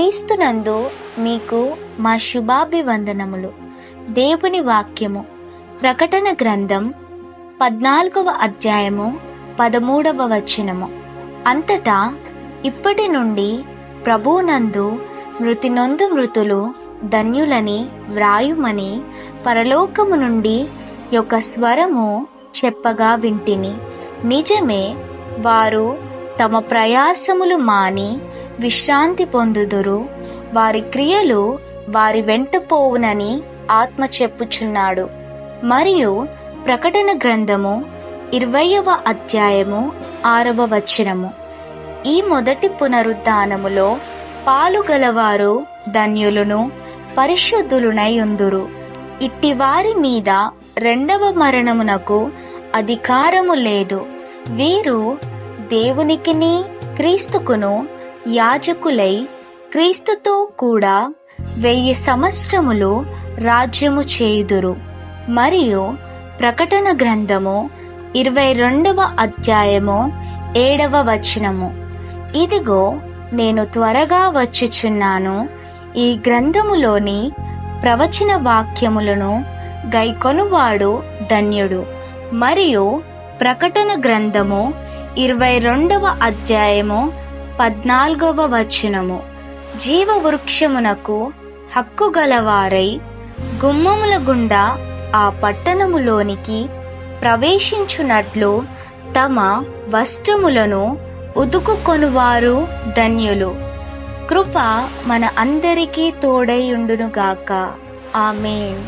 క్రీస్తునందు మీకు మా శుభాభివందనములు. దేవుని వాక్యము ప్రకటన గ్రంథం 14వ అధ్యాయము 13వ వచనము. అంతటా ఇప్పటి నుండి ప్రభువునందు మృతి నొందు మృతులు ధన్యులని వ్రాయుమని పరలోకము నుండి యొక్క స్వరము చెప్పగా వింటిని. నిజమే, వారు తమ ప్రయాసములు మాని విశ్రాంతి పొందుదురు, వారి క్రియలు వారి వెంట పోవునని ఆత్మ చెప్పుచున్నాడు. మరియు ప్రకటన గ్రంథము 20వ అధ్యాయము 6వ వచనము. ఈ మొదటి పునరుద్ధానములో పాలుగలవారు ధన్యులను పరిశుద్ధులునై ఉందురు. ఇట్టి వారి మీద రెండవ మరణమునకు అధికారము లేదు. వీరు దేవునికిని క్రీస్తుకును యాజకులై క్రీస్తుతో కూడా 1000 సంవత్సరములు రాజ్యము చేయుదురు. మరియు ప్రకటన గ్రంథము 22వ అధ్యాయము 7వ వచనము. ఇదిగో, నేను త్వరగా వచ్చుచున్నాను. ఈ గ్రంథములోని ప్రవచన వాక్యములను గైకొనువాడు ధన్యుడు. మరియు ప్రకటన గ్రంథము 22వ అధ్యాయము 14వ వచనము. జీవవృక్షమునకు హక్కు గలవారై గుమ్మముల గుండా ఆ పట్టణములోనికి ప్రవేశించున్నట్లు తమ వస్త్రములను ఉతుకుకొనువారు ధన్యులు. కృప మన అందరికీ తోడైయుండునుగాక. ఆమేన్.